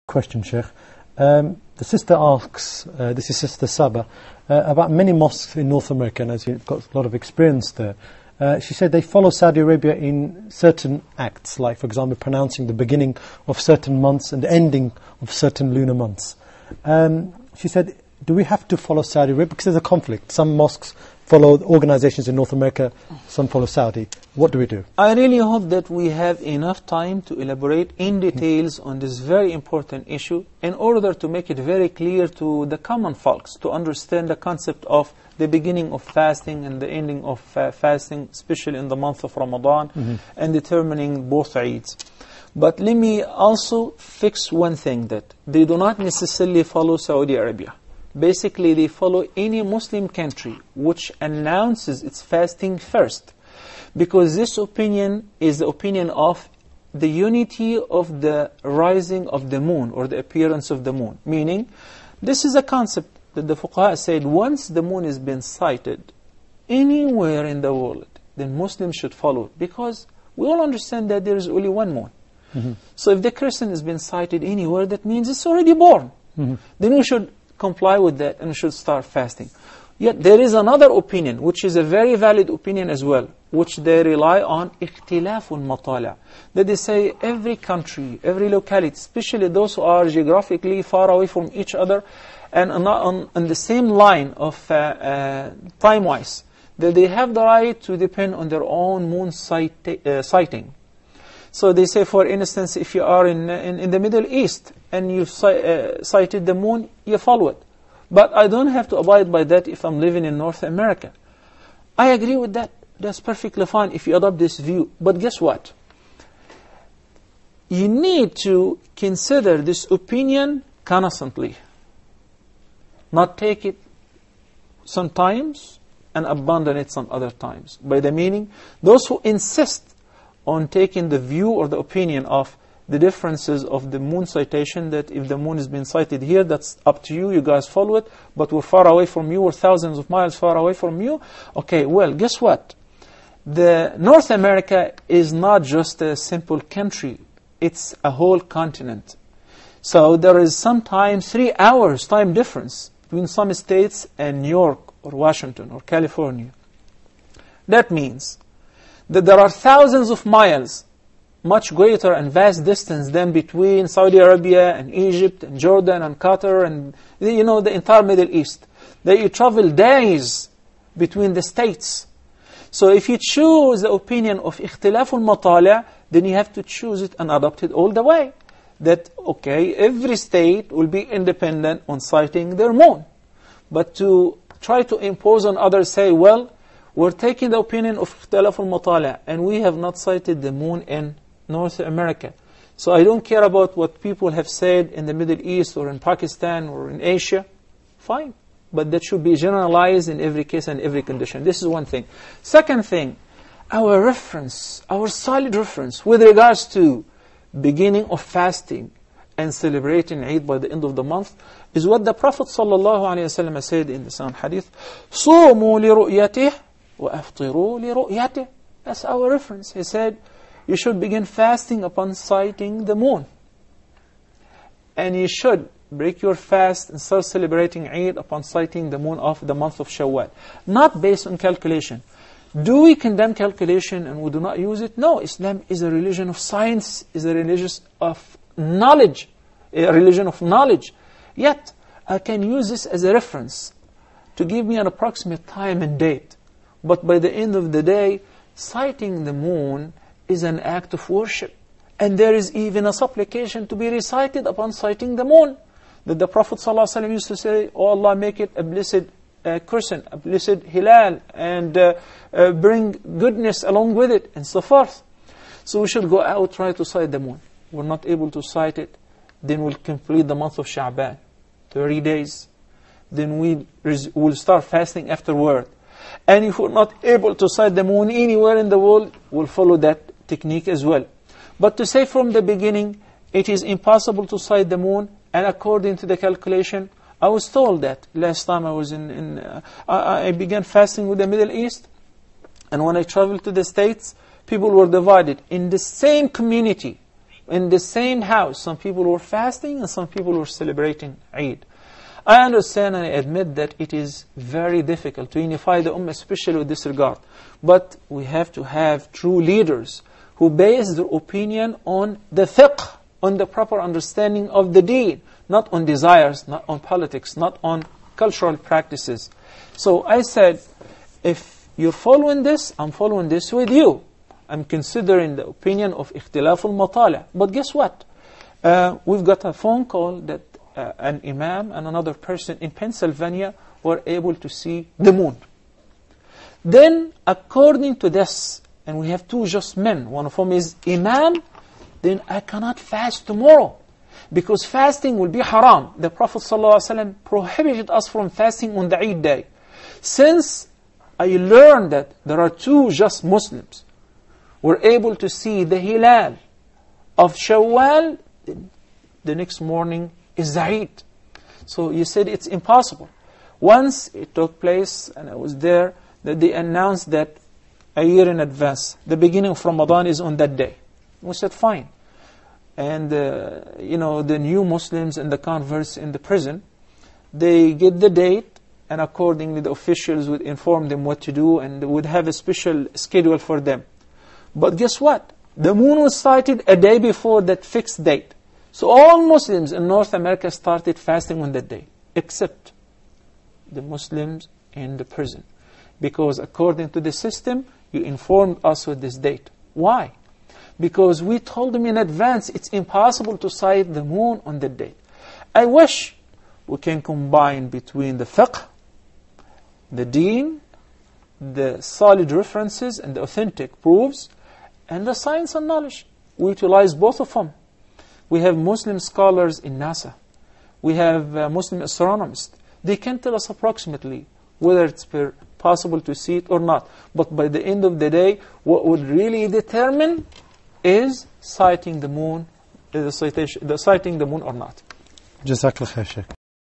question, Sheikh. The sister asks, this is Sister Saba, about many mosques in North America, and as you've got a lot of experience there. She said they follow Saudi Arabia in certain acts, like, for example, pronouncing the beginning of certain months and the ending of certain lunar months. She said, do we have to follow Saudi Arabia? Because there's a conflict. Some mosques follow organizations in North America, some follow Saudi. What do we do? I really hope that we have enough time to elaborate in details on this very important issue in order to make it very clear to the common folks to understand the concept of the beginning of fasting and the ending of fasting, especially in the month of Ramadan, and determining both Eids. But let me also fix one thing, that they do not necessarily follow Saudi Arabia. Basically, they follow any Muslim country which announces its fasting first. Because this opinion is the opinion of the unity of the rising of the moon, or the appearance of the moon. Meaning, this is a concept that the fuqaha said, once the moon has been sighted anywhere in the world, then Muslims should follow it. Because we all understand that there is only one moon. So if the crescent has been sighted anywhere, that means it's already born. Then we should comply with that and we should start fasting. Yet there is another opinion, which is a very valid opinion as well, which they rely on ikhtilaful matala'. That they say every country, every locality, especially those who are geographically far away from each other and are not on the same line of time-wise, that they have the right to depend on their own moon sighting. So they say, for instance, if you are in the Middle East and you've sighted the moon, you follow it. But I don't have to abide by that if I'm living in North America. I agree with that. That's perfectly fine if you adopt this view. But guess what? You need to consider this opinion constantly. Not take it sometimes and abandon it some other times. By the meaning, those who insist on taking the view or the opinion of the differences of the moon citation, that if the moon has been sighted here, that's up to you, you guys follow it, but we're far away from you, we're thousands of miles far away from you. Okay, well, guess what? The North America is not just a simple country, it's a whole continent. So there is sometimes 3 hours time difference between some states and New York or Washington or California. That means that there are thousands of miles, much greater and vast distance than between Saudi Arabia and Egypt and Jordan and Qatar and the entire Middle East. That you travel days between the states. So if you choose the opinion of ikhtilaful matala', then you have to choose it and adopt it all the way. That, okay, every state will be independent on sighting their moon. But to try to impose on others, say, well, we're taking the opinion of ikhtilaful matala' and we have not sighted the moon in North America. So I don't care about what people have said in the Middle East or in Pakistan or in Asia. Fine. But that should be generalized in every case and every condition. This is one thing. Second thing, our reference, our solid reference with regards to beginning of fasting and celebrating Eid by the end of the month is what the Prophet ﷺ said in the Sahih Hadith, صُومُوا لِرُؤْيَتِهِ وَأَفْطِرُوا لِرُؤْيَتِهِ. That's our reference. He said, you should begin fasting upon sighting the moon. And you should break your fast and start celebrating Eid upon sighting the moon of the month of Shawwal. Not based on calculation. Do we condemn calculation and we do not use it? No, Islam is a religion of science, is a religion of knowledge, a religion of knowledge. Yet, I can use this as a reference to give me an approximate time and date. But by the end of the day, sighting the moon is an act of worship. And there is even a supplication to be recited upon sighting the moon. That the Prophet ﷺ used to say, oh Allah, make it a blessed crescent, a blessed hilal, and bring goodness along with it, and so forth. So we should go out, try to sight the moon. We're not able to sight it, then we'll complete the month of Sha'ban, 30 days. Then we'll start fasting afterward. And if we're not able to sight the moon anywhere in the world, we'll follow that technique as well. But to say from the beginning, it is impossible to sight the moon, and according to the calculation, I was told that last time I was I began fasting with the Middle East, and when I traveled to the States, people were divided in the same community. in the same house, some people were fasting and some people were celebrating Eid. I understand and I admit that it is very difficult to unify the Ummah, especially with this regard. But we have to have true leaders who base their opinion on the fiqh, on the proper understanding of the deen, not on desires, not on politics, not on cultural practices. So I said, if you're following this, I'm following this with you. I'm considering the opinion of ikhtilaf al-matali'. But guess what? We've got a phone call that an imam and another person in Pennsylvania were able to see the moon. Then, according to this, and we have two just men, one of whom is imam, then I cannot fast tomorrow, because fasting will be haram. The Prophet ﷺ prohibited us from fasting on the Eid day. Since I learned that there are two just Muslims were able to see the hilal of Shawwal, the next morning is the Eid. So you said it's impossible. Once it took place, and I was there, that they announced that a year in advance, the beginning of Ramadan is on that day. We said, fine. And, the new Muslims and the converts in the prison, they get the date, and accordingly the officials would inform them what to do, and they would have a special schedule for them. But guess what? The moon was sighted a day before that fixed date. So all Muslims in North America started fasting on that day, except the Muslims in the prison. Because according to the system, you informed us with this date. Why? Because we told them in advance it's impossible to sight the moon on that date. I wish we can combine between the fiqh, the deen, the solid references and the authentic proofs, and the science and knowledge. We utilize both of them. We have Muslim scholars in NASA. We have Muslim astronomers. They can tell us approximately whether it's possible to see it or not. But by the end of the day, what would really determine is sighting the moon, sighting the moon or not. Jazakallah khair, Sheikh.